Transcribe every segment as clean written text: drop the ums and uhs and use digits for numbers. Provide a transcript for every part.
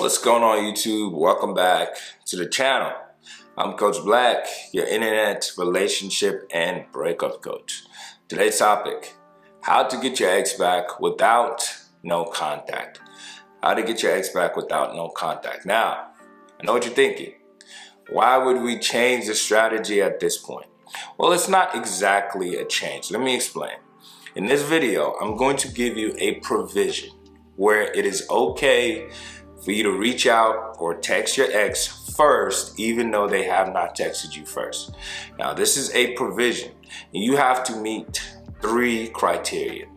What's going on, YouTube? Welcome back to the channel. I'm Coach Black, your internet relationship and breakup coach. Today's topic: how to get your ex back without no contact. How to get your ex back without no contact. Now, I know what you're thinking. Why would we change the strategy at this point? Well, it's not exactly a change. Let me explain. In this video, I'm going to give you a provision where it is okay for you to reach out or text your ex first, even though they have not texted you first. Now, this is a provision. You have to meet three criteria.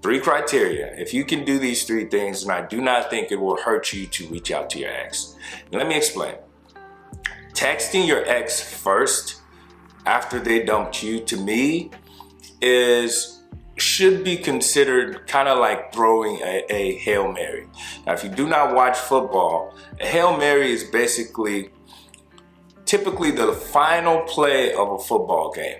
If you can do these three things, then I do not think it will hurt you to reach out to your ex. Let me explain. Texting your ex first after they dumped you, to me, should be considered kind of like throwing a Hail Mary. Now, if you do not watch football, a Hail Mary is typically the final play of a football game.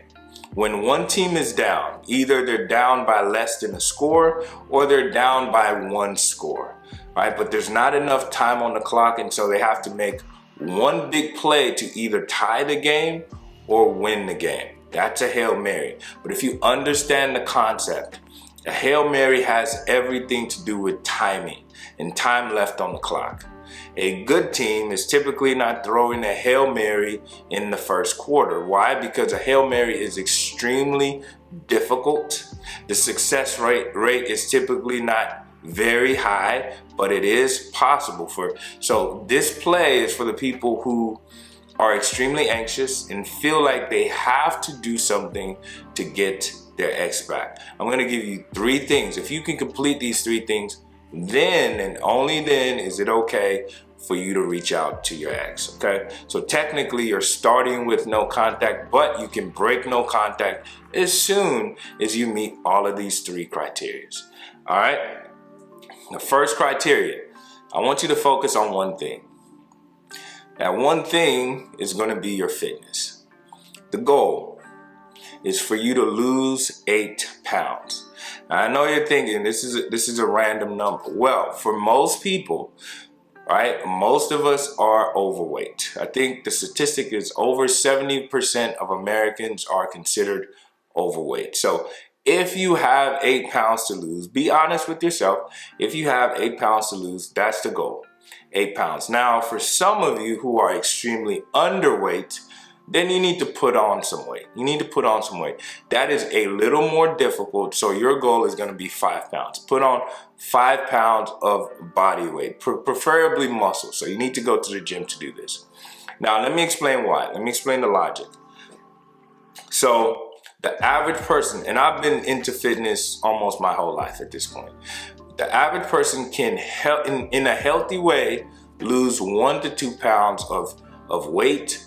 When one team is down, either they're down by less than a score or they're down by one score, right? But there's not enough time on the clock, and so they have to make one big play to either tie the game or win the game. That's a Hail Mary. But if you understand the concept, a Hail Mary has everything to do with timing and time left on the clock. A good team is typically not throwing a Hail Mary in the first quarter. Why? Because a Hail Mary is extremely difficult. The success rate is typically not very high, but it is possible. So this play is for the people who are extremely anxious and feel like they have to do something to get their ex back. I'm going to give you three things. If you can complete these three things, then and only then is it okay for you to reach out to your ex, okay? So technically you're starting with no contact, but you can break no contact as soon as you meet all of these three criteria. All right? The first criteria, I want you to focus on one thing. That one thing is going to be your fitness. The goal is for you to lose 8 pounds. Now, I know you're thinking this is a random number. Well, for most people, right, most of us are overweight. I think the statistic is over 70% of Americans are considered overweight. So if you have 8 pounds to lose, be honest with yourself. If you have 8 pounds to lose, that's the goal. 8 pounds. Now, for some of you who are extremely underweight, then you need to put on some weight. That is a little more difficult. So your goal is going to be 5 pounds. Put on 5 pounds of body weight, preferably muscle. So you need to go to the gym to do this. Now, let me explain why. Let me explain the logic. So the average person, and I've been into fitness almost my whole life at this point. The average person can, in a healthy way, lose 1 to 2 pounds of weight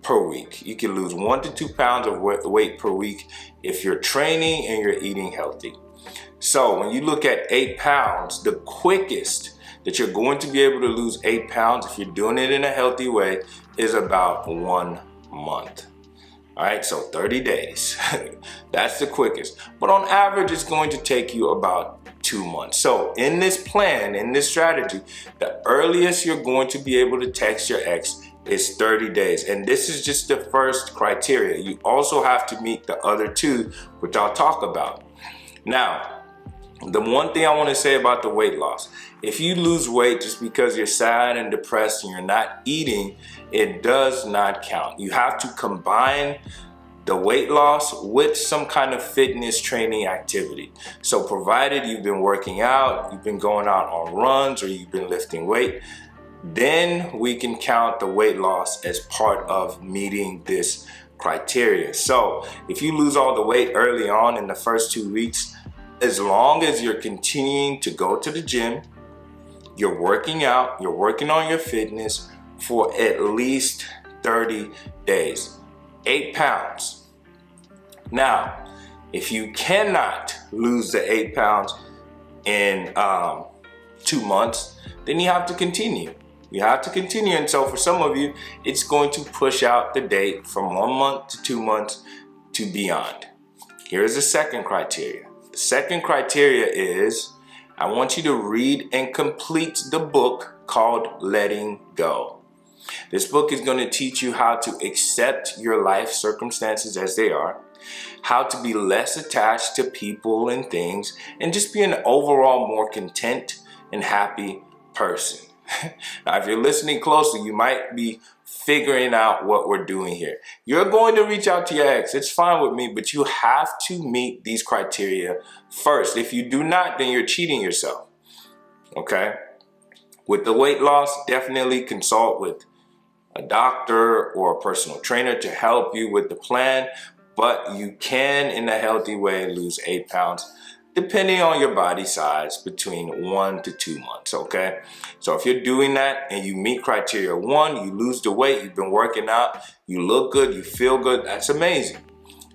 per week. You can lose 1 to 2 pounds of weight per week if you're training and you're eating healthy. So when you look at 8 pounds, the quickest that you're going to be able to lose 8 pounds if you're doing it in a healthy way is about 1 month. All right, so 30 days. That's the quickest. But on average, it's going to take you about 2 months. So in this plan, in this strategy, the earliest you're going to be able to text your ex is 30 days. And this is just the first criteria. You also have to meet the other two, which I'll talk about. Now, the one thing I want to say about the weight loss, if you lose weight just because you're sad and depressed and you're not eating, it does not count. You have to combine the weight loss with some kind of fitness training activity. So provided you've been working out, you've been going out on runs, or you've been lifting weight, then we can count the weight loss as part of meeting this criteria. So if you lose all the weight early on in the first 2 weeks, as long as you're continuing to go to the gym, you're working out, you're working on your fitness for at least 30 days. 8 pounds. Now, if you cannot lose the 8 pounds in 2 months, then you have to continue. And so for some of you, it's going to push out the date from 1 month to 2 months to beyond. Here's the second criteria. The second criteria is I want you to read and complete the book called Letting Go. This book is going to teach you how to accept your life circumstances as they are, how to be less attached to people and things, and just be an overall more content and happy person. Now, if you're listening closely, you might be figuring out what we're doing here. You're going to reach out to your ex. It's fine with me, but you have to meet these criteria first. If you do not, then you're cheating yourself. Okay? With the weight loss, definitely consult with a doctor or a personal trainer to help you with the plan, but you can, in a healthy way, lose 8 pounds depending on your body size between 1 to 2 months, okay? So if you're doing that and you meet criteria 1, you lose the weight, you've been working out, you look good, you feel good, that's amazing.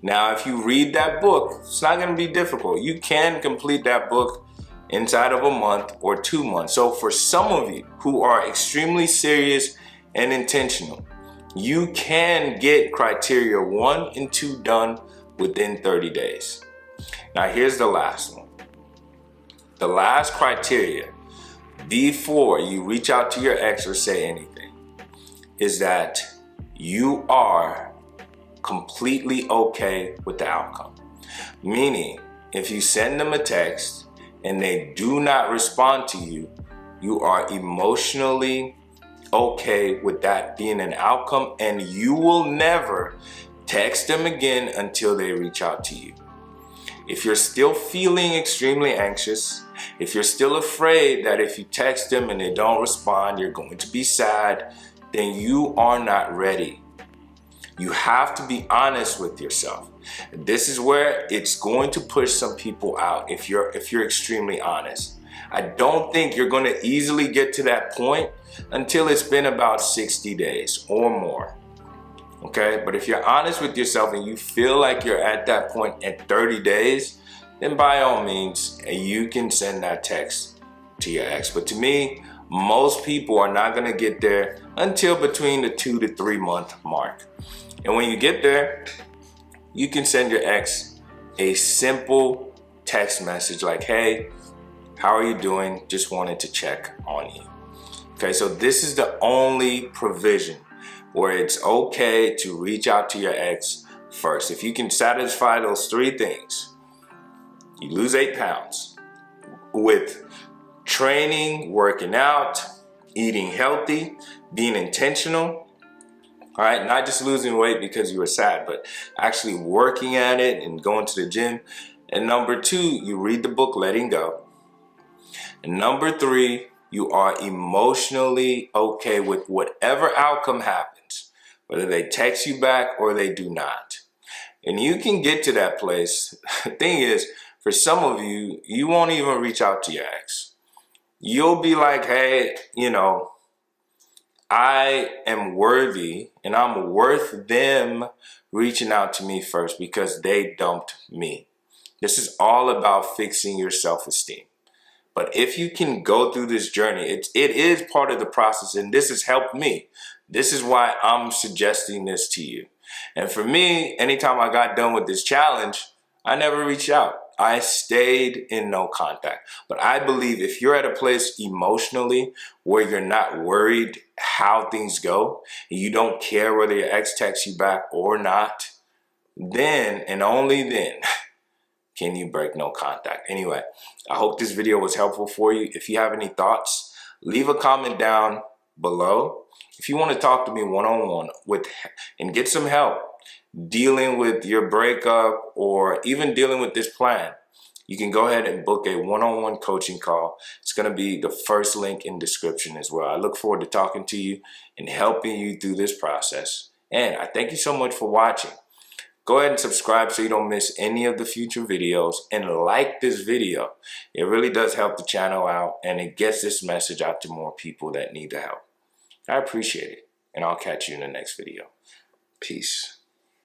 Now, if you read that book, it's not gonna be difficult. You can complete that book inside of a month or 2 months. So for some of you who are extremely serious and intentional, you can get criteria 1 and 2 done within 30 days. Now here's the last one. The last criteria before you reach out to your ex or say anything is that you are completely okay with the outcome. Meaning, if you send them a text and they do not respond to you, you are emotionally okay with that being an outcome, and you will never text them again until they reach out to you. If you're still feeling extremely anxious, if you're still afraid that if you text them and they don't respond, you're going to be sad, then you are not ready. You have to be honest with yourself. This is where it's going to push some people out if you're extremely honest. I don't think you're going to easily get to that point until it's been about 60 days or more. Okay, but if you're honest with yourself and you feel like you're at that point at 30 days, then by all means, you can send that text to your ex. But to me, most people are not gonna get there until between the 2 to 3 month mark. And when you get there, you can send your ex a simple text message like, hey, how are you doing? Just wanted to check on you. Okay, so this is the only provision where it's okay to reach out to your ex first. If you can satisfy those 3 things, you lose 8 pounds with training, working out, eating healthy, being intentional, all right? Not just losing weight because you were sad, but actually working at it and going to the gym. And number 2, you read the book, Letting Go. And number 3, you are emotionally okay with whatever outcome happens, whether they text you back or they do not. And you can get to that place. The thing is, for some of you, you won't even reach out to your ex. You'll be like, hey, I am worthy and I'm worth them reaching out to me first because they dumped me. This is all about fixing your self-esteem. But if you can go through this journey, it is part of the process, and this has helped me. This is why I'm suggesting this to you. And for me, anytime I got done with this challenge, I never reached out. I stayed in no contact. But I believe if you're at a place emotionally where you're not worried how things go, and you don't care whether your ex texts you back or not, then and only then can you break no contact. Anyway, I hope this video was helpful for you. If you have any thoughts, leave a comment down below. If you want to talk to me one-on-one and get some help dealing with your breakup or even dealing with this plan, you can go ahead and book a one-on-one coaching call. It's going to be the first link in description as well. I look forward to talking to you and helping you through this process. And I thank you so much for watching. Go ahead and subscribe so you don't miss any of the future videos, and like this video. It really does help the channel out, and it gets this message out to more people that need the help. I appreciate it, and I'll catch you in the next video. Peace.